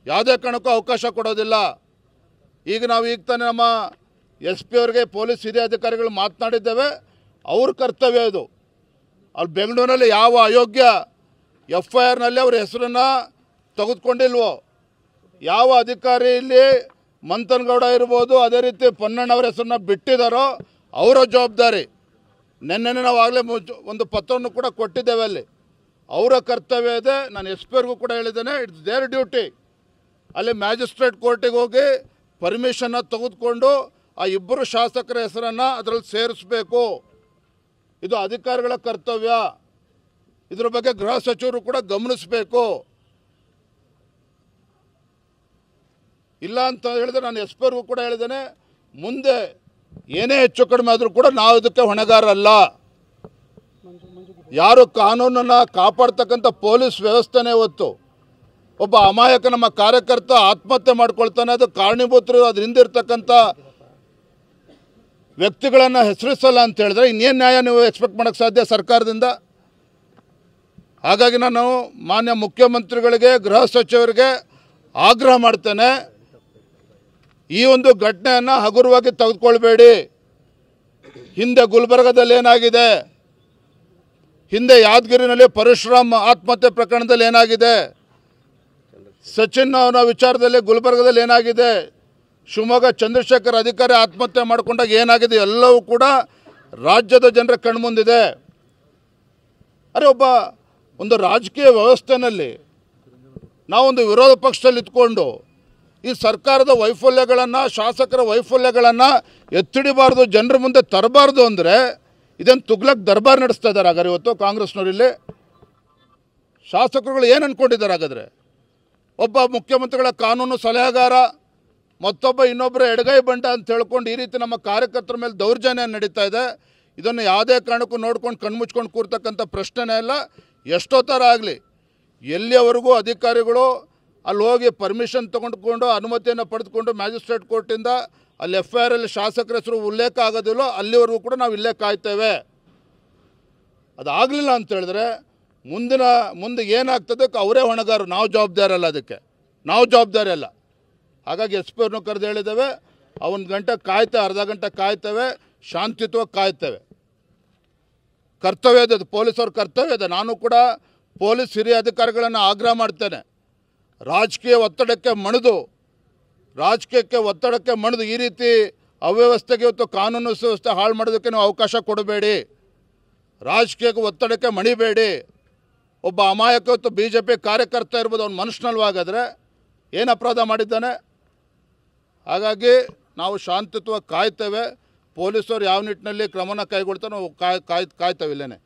ಯಾವುದೇ ಕಾರಣಕ್ಕೂ ಅವಕಾಶ ಕೊಡೋದಿಲ್ಲ. ಈಗ ತಾನೇ ನಮ್ಮ SP ಅವರಿಗೆ ಪೊಲೀಸ್ ಹಿರಿಯ ಅಧಿಕಾರಿಗಳು ಮಾತನಾಡಿದ್ದೇವೆ. ಅವ್ರ ಕರ್ತವ್ಯ ಇದು. ಅಲ್ಲಿ ಬೆಂಗಳೂರಿನಲ್ಲಿ ಯಾವ ಅಯೋಗ್ಯ FIRನಲ್ಲಿ ಅವ್ರ ಹೆಸರನ್ನು ತೆಗೆದುಕೊಂಡಿಲ್ವೋ, ಯಾವ ಅಧಿಕಾರಿ ಇಲ್ಲಿ ಮಂಥನಗೌಡ ಇರ್ಬೋದು, ಅದೇ ರೀತಿ ಪೊನ್ನಣ್ಣವರ ಹೆಸರನ್ನ ಬಿಟ್ಟಿದ್ದಾರೋ ಅವರ ಜವಾಬ್ದಾರಿ. ನೆನ್ನೆ ನಾವು ಆಗಲೇ ಒಂದು ಪತ್ರವನ್ನು ಕೂಡ ಕೊಟ್ಟಿದ್ದೇವೆ. ಅಲ್ಲಿ ಅವರ ಕರ್ತವ್ಯ ಇದೆ. ನಾನು SP ಅವ್ರಿಗೂ ಕೂಡ ಹೇಳಿದ್ದೇನೆ, ಇಟ್ಸ್ ದೇರ್ ಡ್ಯೂಟಿ. ಅಲ್ಲಿ ಮ್ಯಾಜಿಸ್ಟ್ರೇಟ್ ಕೋರ್ಟಿಗೆ ಹೋಗಿ ಪರ್ಮಿಷನ್ನ ತೆಗೆದುಕೊಂಡು ಆ ಇಬ್ಬರು ಶಾಸಕರ ಹೆಸರನ್ನು ಅದರಲ್ಲಿ ಸೇರಿಸಬೇಕು. ಇದು ಅಧಿಕಾರಿಗಳ ಕರ್ತವ್ಯ. ಇದರ ಬಗ್ಗೆ ಗೃಹ ಸಚಿವರು ಕೂಡ ಗಮನಿಸಬೇಕು. ಇಲ್ಲ ಅಂತ ಹೇಳಿದ್ರೆ ನಾನು SP ಅವ್ರಿಗೂ ಕೂಡ ಹೇಳಿದ್ದೇನೆ, ಮುಂದೆ ಏನೇ ಹೆಚ್ಚು ಕಡಿಮೆ ಆದರೂ ಕೂಡ ನಾವು ಇದಕ್ಕೆ ಹೊಣೆಗಾರರಲ್ಲ. ಯಾರು ಕಾನೂನನ್ನು ಕಾಪಾಡ್ತಕ್ಕಂಥ ಪೊಲೀಸ್ ವ್ಯವಸ್ಥೆನೇ ಇವತ್ತು ಒಬ್ಬ ಅಮಾಯಕ ನಮ್ಮ ಕಾರ್ಯಕರ್ತ ಆತ್ಮಹತ್ಯೆ ಮಾಡ್ಕೊಳ್ತಾನೆ, ಅದು ಕಾರಣೀಭೂತರು ಅದ್ರ ಹಿಂದಿರ್ತಕ್ಕಂಥ ವ್ಯಕ್ತಿಗಳನ್ನು ಹೆಸರಿಸಲ್ಲ ಅಂತ ಹೇಳಿದ್ರೆ ಇನ್ನೇನು ನ್ಯಾಯ ನೀವು ಎಕ್ಸ್ಪೆಕ್ಟ್ ಮಾಡೋಕ್ಕೆ ಸಾಧ್ಯ ಸರ್ಕಾರದಿಂದ? ಹಾಗಾಗಿ ನಾನು ಮಾನ್ಯ ಮುಖ್ಯಮಂತ್ರಿಗಳಿಗೆ, ಗೃಹ ಸಚಿವರಿಗೆ ಆಗ್ರಹ ಮಾಡ್ತೇನೆ, ಈ ಒಂದು ಘಟನೆಯನ್ನು ಹಗುರವಾಗಿ ತೆಗೆದುಕೊಳ್ಬೇಡಿ. ಹಿಂದೆ ಗುಲ್ಬರ್ಗದಲ್ಲಿ ಏನಾಗಿದೆ, ಹಿಂದೆ ಯಾದಗಿರಿನಲ್ಲಿ ಪರಶುರಾಮ್ ಆತ್ಮಹತ್ಯೆ ಪ್ರಕರಣದಲ್ಲಿ ಏನಾಗಿದೆ, ಸಚಿನ್ ಅವರ ವಿಚಾರದಲ್ಲಿ ಗುಲ್ಬರ್ಗದಲ್ಲಿ ಏನಾಗಿದೆ, ಶಿವಮೊಗ್ಗ ಚಂದ್ರಶೇಖರ್ ಅಧಿಕಾರಿ ಆತ್ಮಹತ್ಯೆ ಮಾಡಿಕೊಂಡಾಗ ಏನಾಗಿದೆ, ಎಲ್ಲವೂ ಕೂಡ ರಾಜ್ಯದ ಜನರ ಕಣ್ಮುಂದಿದೆ. ಅರೆ, ಒಂದು ರಾಜಕೀಯ ವ್ಯವಸ್ಥೆಯಲ್ಲಿ ನಾವೊಂದು ವಿರೋಧ ಪಕ್ಷದಲ್ಲಿ ಇದ್ಕೊಂಡು ಈ ಸರ್ಕಾರದ ವೈಫಲ್ಯಗಳನ್ನು, ಶಾಸಕರ ವೈಫಲ್ಯಗಳನ್ನು ಎತ್ತಿಡಿಬಾರ್ದು, ಜನರ ಮುಂದೆ ತರಬಾರ್ದು ಅಂದರೆ ಇದನ್ನು ತುಗ್ಲಕ್ ದರ್ಬಾರ್ ನಡೆಸ್ತಾ ಇದ್ದಾರೆ. ಹಾಗಾದ್ರೆ ಇವತ್ತು ಕಾಂಗ್ರೆಸ್ನವರಿಲ್ಲಿ ಶಾಸಕರುಗಳು ಏನು ಅಂದ್ಕೊಂಡಿದ್ದಾರೆ? ಹಾಗಾದರೆ ಒಬ್ಬ ಮುಖ್ಯಮಂತ್ರಿಗಳ ಕಾನೂನು ಸಲಹೆಗಾರ, ಮತ್ತೊಬ್ಬ ಇನ್ನೊಬ್ಬರ ಎಡಗೈ ಬಂಡ ಅಂತ ಹೇಳ್ಕೊಂಡು ಈ ರೀತಿ ನಮ್ಮ ಕಾರ್ಯಕರ್ತರ ಮೇಲೆ ದೌರ್ಜನ್ಯ ನಡೀತಾ ಇದೆ. ಇದನ್ನು ಯಾವುದೇ ಕಾರಣಕ್ಕೂ ನೋಡ್ಕೊಂಡು ಕಣ್ಮುಚ್ಕೊಂಡು ಕೂರ್ತಕ್ಕಂಥ ಪ್ರಶ್ನೆನೇ ಇಲ್ಲ. ಎಷ್ಟೋ ಥರ ಆಗಲಿ, ಎಲ್ಲಿಯವರೆಗೂ ಅಧಿಕಾರಿಗಳು ಅಲ್ಲಿ ಹೋಗಿ ಪರ್ಮಿಷನ್ ತೊಗೊಂಡ್ಕೊಂಡು ಅನುಮತಿಯನ್ನು ಪಡೆದುಕೊಂಡು ಮ್ಯಾಜಿಸ್ಟ್ರೇಟ್ ಕೋರ್ಟಿಂದ ಅಲ್ಲಿ FIRಲ್ಲಿ ಶಾಸಕರ ಹೆಸರು ಉಲ್ಲೇಖ ಆಗೋದಿಲ್ಲೋ ಅಲ್ಲಿವರೆಗೂ ಕೂಡ ನಾವು ಇಲ್ಲೇ ಕಾಯ್ತೇವೆ. ಅದಾಗಲಿಲ್ಲ ಅಂತ ಹೇಳಿದ್ರೆ ಮುಂದೆ ಏನಾಗ್ತದೆ ಅವರೇ ಹೊಣೆಗಾರರು, ನಾವು ಜವಾಬ್ದಾರಿ ಅಲ್ಲ, ಅದಕ್ಕೆ ನಾವು ಜವಾಬ್ದಾರಿ ಅಲ್ಲ. ಹಾಗಾಗಿ SP ಅವ್ರನ್ನೂ ಕರೆದು ಹೇಳಿದ್ದೇವೆ, ಒಂದು ಗಂಟೆ ಕಾಯ್ತೇವೆ, ಅರ್ಧ ಗಂಟೆ ಕಾಯ್ತೇವೆ, ಶಾಂತಿಯುತವಾಗಿ ಕಾಯ್ತೇವೆ. ಕರ್ತವ್ಯ ಇದೆ, ಪೊಲೀಸವ್ರ ಕರ್ತವ್ಯ ಇದೆ. ನಾನು ಕೂಡ ಪೊಲೀಸ್ ಹಿರಿಯ ಅಧಿಕಾರಿಗಳನ್ನು ಆಗ್ರಹ ಮಾಡ್ತೇನೆ, ರಾಜಕೀಯಕ್ಕೆ ಒತ್ತಡಕ್ಕೆ ಮಣಿದು ಈ ರೀತಿ ಅವ್ಯವಸ್ಥೆಗೆ ಇವತ್ತು ಕಾನೂನು ಸುವ್ಯವಸ್ಥೆ ಹಾಳು ಮಾಡೋದಕ್ಕೆ ನೀವು ಅವಕಾಶ ಕೊಡಬೇಡಿ. ರಾಜಕೀಯಕ್ಕೆ ಒತ್ತಡಕ್ಕೆ ಮಣಿಬೇಡಿ. ಒಬ್ಬ ಅಮಾಯಕ ಇವತ್ತು BJP ಕಾರ್ಯಕರ್ತ ಇರ್ಬೋದು, ಅವ್ನು ಮನುಷ್ಯನಲ್ವಾಗಾದರೆ ಏನು ಅಪರಾಧ ಮಾಡಿದ್ದಾನೆ? ಹಾಗಾಗಿ ನಾವು ಶಾಂತಿಯುತವಾಗಿ ಕಾಯ್ತೇವೆ. ಪೊಲೀಸರು ಯಾವ ನಿಟ್ಟಿನಲ್ಲಿ ಕ್ರಮನ ಕೈಗೊಳ್ತಾರೋ ನಾವು ಕಾಯ್ತೇವೆ ಇಲ್ಲೇನೆ.